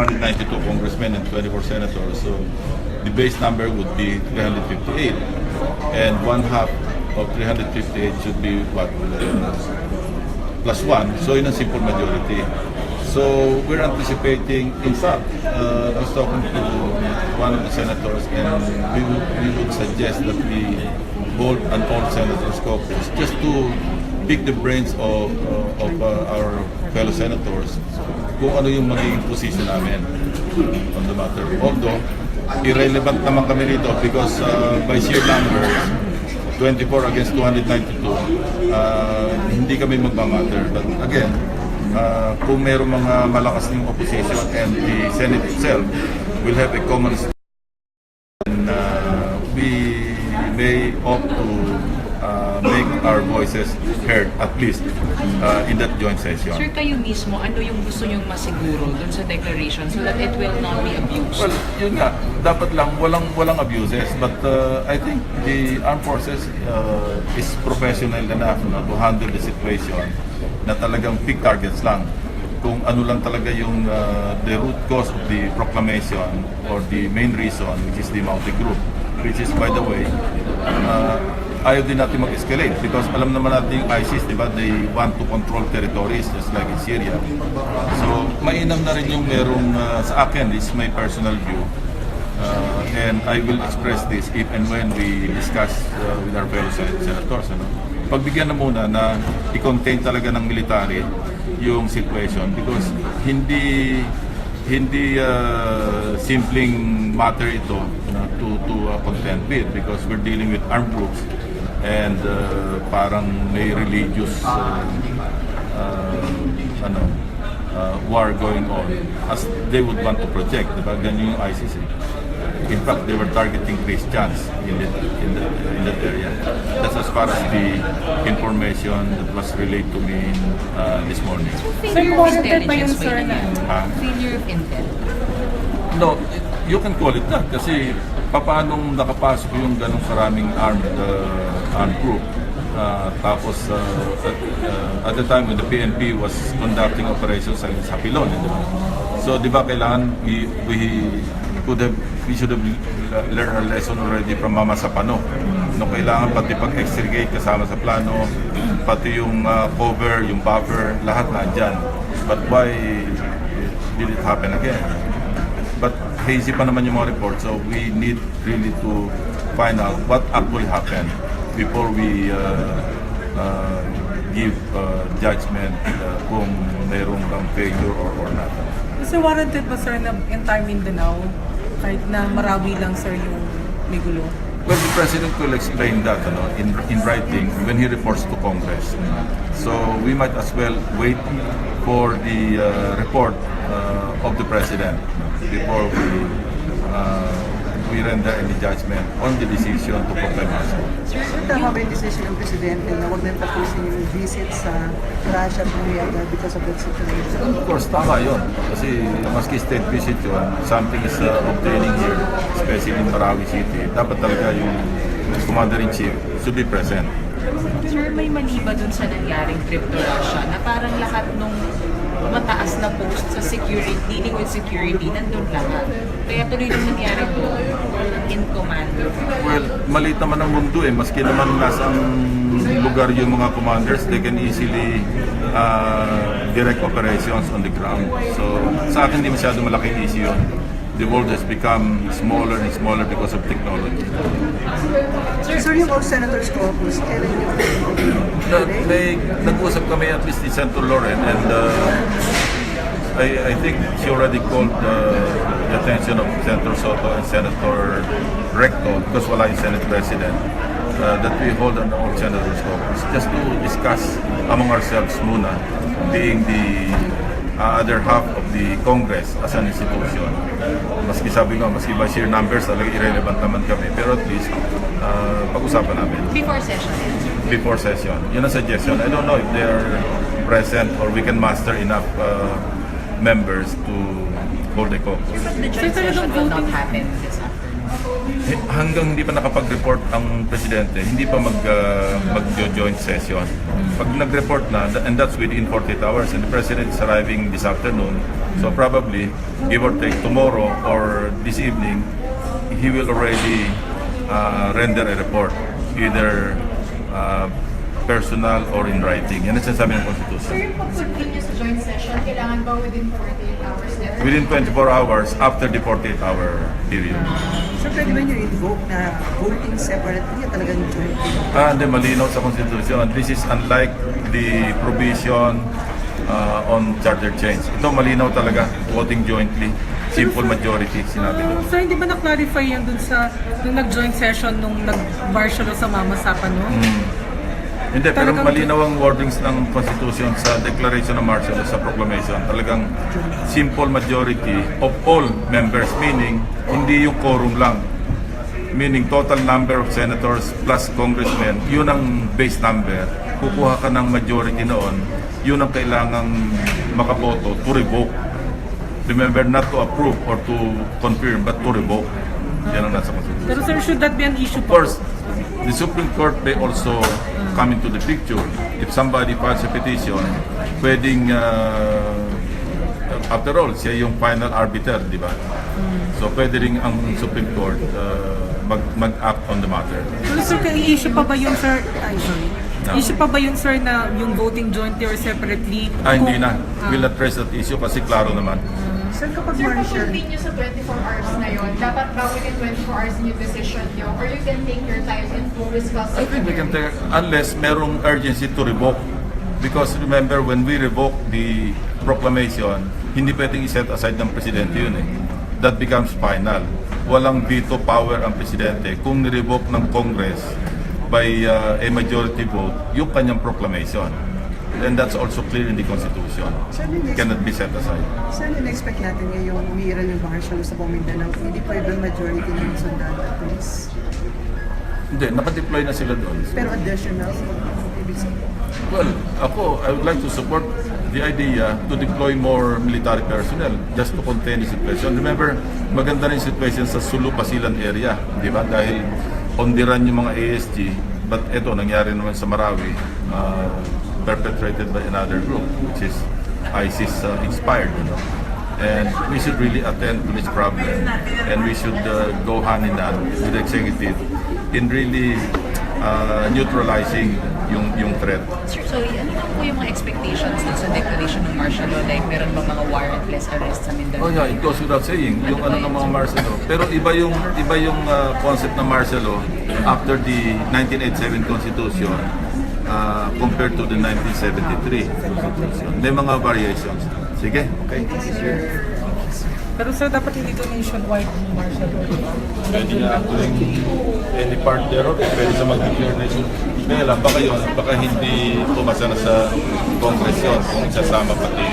192 congressmen and 24 senators. So the base number would be 358. And one half of 358 should be what? Plus one. So in a simple majority. So we're anticipating, in fact, I was talking to one of the senators, and we would suggest that we hold an all senators caucus just to pick the brains of our fellow senators kung ano yung magiging position namin on the matter. Although, irrelevant naman kami rito because by sheer numbers, 24 against 292, hindi kami magmamatter. But again, kung mayroong mga malakas ng opposition and the Senate itself will have a common stand, and we may opt to make our voices heard at least in that joint session. Sir, kayo mismo, ano yung gusto nyong masiguro dun sa declaration so that it will not be abused? Well, yun nga, dapat lang walang abuses, but I think the armed forces is professional enough to handle the situation na talagang pick targets lang. Kung ano lang talaga yung the root cause of the proclamation or the main reason, which is the Mountain Group, which is, by the way, ayaw din natin mag-escalate because alam naman natin yung ISIS, di ba? They want to control territories just like in Syria. So, mainam na rin yung merong, sa akin, this is my personal view. And I will express this if and when we discuss with our fellow senators. Pagbigyan na muna na i-contain talaga ng military yung situation because hindi simpleng matter ito to contend with because we're dealing with armed groups and parang may religious war going on as they would want to project, diba? Ganyan yung ISIS. In fact, they were targeting Christians in that area. That's as far as the information that was relayed to me this morning. Failure of intelligence ba yun? Failure of intel? No, you can call it that kasi paanong nakapasok yung ganong karaming armed group. Tapos at the time when the PNP was conducting operations sa Pilon, diba? So di ba kailangan we should have learned our lesson already from Mama sa Pano. No, kailangan pati pag-extricate kasama sa plano, pati yung cover, yung buffer, lahat nandyan. But why did it happen again? But hazy pa naman yung mga report, so we need really to find out what actually happened before we give judgment kung mayroong bang failure or not. So warranted ba sir na entire Mindanao kahit na Marawi lang sir yung may gulo? Well, the President will explain that in writing when he reports to Congress. So we might as well wait for the report of the President before we render any judgment on the decision to proclaim ourselves. Sir, tama ba yung decision ng Presidente na huwag na tapusin yung visit sa Russia at Gyera because of that situation? Of course, tama yun. Kasi maski state visit yun, something is obtaining here, especially in Marawi City. Dapat talaga yung Commander-in-Chief should be present. Sir, may mali ba dun sa nangyaring trip to Russia na parang lahat nung mataas na post sa security, dealing with security, nandun lahat. Kaya tuloy nung nangyari doon, in command. Well, maliit naman ang mundo eh. Maski naman nasang lugar yung mga commanders, they can easily direct operations on the ground. So, sa akin, hindi masyado malaking issue yun. The world has become smaller and smaller because of technology. Sir, yung all senators caucus, kailan yung nag-usap kami at least ni Senator Lauren and I think she already called the attention of Senator Soto and Senator Recto because wala yung Senate President that we hold an all senators caucus just to discuss among ourselves muna being the other half of the Congress as an institution. Maski sabi ko, maski by sheer numbers, talaga irrelevant naman kami. Pero at least, pag-usapan namin. Before session? Before session. Yun ang suggestion. I don't know if they're present or we can muster enough members to hold the caucus. But the joint session will not happen this afternoon. Hanggang hindi pa nakapag-report ang presidente, hindi pa mag-joint session. Pag nag-report na, and that's within 48 hours, and the president is arriving this afternoon, so probably, give or take tomorrow or this evening, he will already render a report, either personal or in writing. Yan ang sinasabi ng Constitution. So yung pag-continue sa joint session, kailangan ba within 48 hours? Within 24 hours after the 48-hour period. So pwede ba nyo invoke na voting separately at talagang joint? Hindi, malinaw sa Constitution. This is unlike the provision on charter change. Ito malinaw talaga, voting jointly, simple majority, sinabi doon. So hindi ba na-clarify yan dun sa nung nag-joint session nung nag-martial law sa Mamasapan, no? Hindi, pero Talagang- malinaw ang wordings ng Constitution sa Declaration of Martial Law, sa Proclamation. Talagang simple majority of all members, meaning hindi yung quorum lang. Meaning total number of senators plus congressmen, yun ang base number. Kukuha ka ng majority noon, yun ang kailangang makaboto to revoke. Remember, not to approve or to confirm, but to revoke. Yan ang nasa Constitution. Pero sir, should that be an issue Of course, the Supreme Court may also come into the picture. If somebody files a petition, pwedeng, after all, siya yung final arbiter, di ba? So pwede rin ang Supreme Court mag-act on the matter. Pero sir, i-issue pa ba yun, sir? Ay, sorry. No. Issue pa ba yun, sir, na yung voting jointly or separately? Hindi na. We'll address that issue kasi klaro naman. Sir, kapag Sir, kung martial, continue sa 24 hours na yun, dapat ba within 24 hours yung decision nyo? Or you can take your time and full discuss I it? think we can take, unless merong urgency to revoke. Because remember, when we revoke the proclamation, hindi pwedeng i-set aside ng presidente yun eh. That becomes final. Walang veto power ang presidente kung nirevoke ng Congress by a majority vote yung kanyang proclamation. And that's also clear in the Constitution. It cannot be set aside. saan in-expect natin ngayong umiiral yung martial law sa Mindanao? Hindi pa ibang majority ng sundalo at police. Hindi, nakadeploy na sila doon. Pero additional, ibig sabihin. Well, I would like to support the idea to deploy more military personnel just to contain the situation. Remember, maganda rin situation sa Sulu Basilan area, di ba? Dahil on the run yung mga ASG, but ito, nangyari naman sa Marawi, perpetrated by another group, which is ISIS inspired. You know? And we should really attend to this problem, and we should go hand in hand with the executive in really neutralizing yung threat. Sir, sorry, ano lang po yung mga expectations dun sa declaration ng martial law? Like, meron ba mga warrantless arrest sa Mindanao? Oh yeah, it goes without saying, yung ano ng mga martial law. Pero iba yung concept ng martial law after the 1987 Constitution compared to the 1973 Constitution. May mga variations. Sige, okay. Pero sir, dapat hindi ito nationwide yung martial law. Pwede nga actually any part thereof, pwede sa mag-declare nation. Kaya lang, baka hindi pumasa na sa Congress yun kung sasama pati.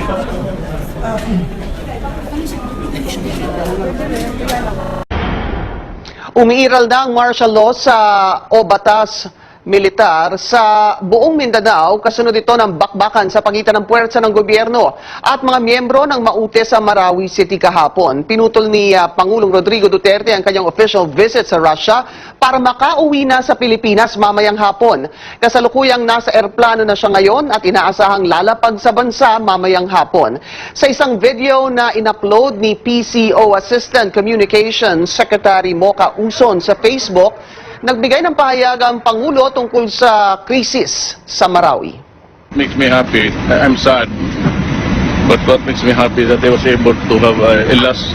Umiiral na ang martial law o batas militar sa buong Mindanao kasunod ito ng bakbakan sa pagitan ng puwersa ng gobyerno at mga miyembro ng MAUTE sa Marawi City kahapon. Pinutol ni Pangulong Rodrigo Duterte ang kanyang official visit sa Russia para makauwi na sa Pilipinas mamayang hapon. Kasalukuyang nasa eroplano na siya ngayon at inaasahang lalapag sa bansa mamayang hapon. Sa isang video na inupload ni PCO Assistant Communications Secretary Mocha Uson sa Facebook, nagbigay ng pahayag ang Pangulo tungkol sa krisis sa Marawi. Makes me happy. I'm sad. But what makes me happy is that I was able to have a last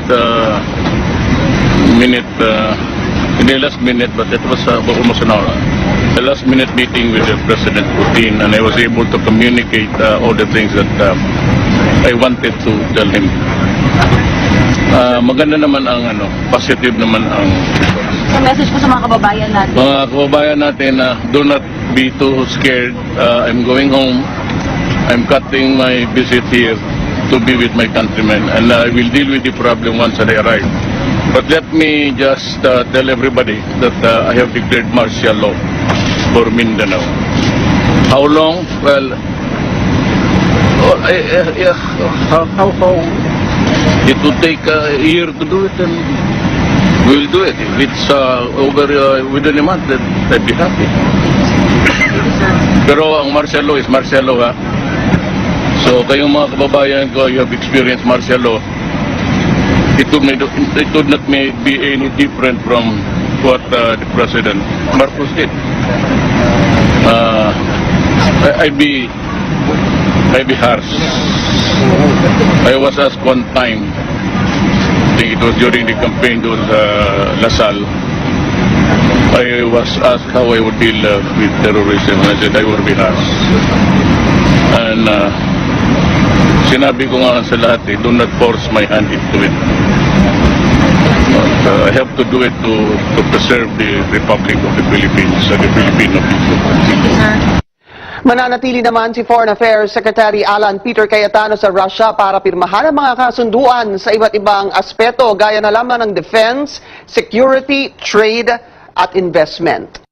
minute, hindi last minute, but it was almost an hour. A last minute meeting with President Putin, and I was able to communicate all the things that I wanted to tell him. Maganda naman ang positive naman ang So message po sa mga kababayan natin. mga kababayan natin na do not be too scared. I'm going home. I'm cutting my visit here to be with my countrymen, and I will deal with the problem once I arrive. But let me just tell everybody that I have declared martial law for Mindanao. How long? Well, how it would take a year to do it, and We'll do it. If it's over within a month, then I'd be happy. Pero ang martial law is martial law, ha? So kayong mga kababayan ko, you have experienced martial law. It would not be any different from what the President Marcos did. I'd be harsh. I was asked one time, I think it was during the campaign to Lasal, I was asked how I would deal with terrorism, and I said I would be harsh. And sinabi ko nga sa lahat, do not force my hand into it. But, I have to do it to preserve the Republic of the Philippines and the Filipino people. Mananatili naman si Foreign Affairs Secretary Alan Peter Cayetano sa Russia para pirmahan ang mga kasunduan sa iba't ibang aspeto gaya na lamang ng defense, security, trade at investment.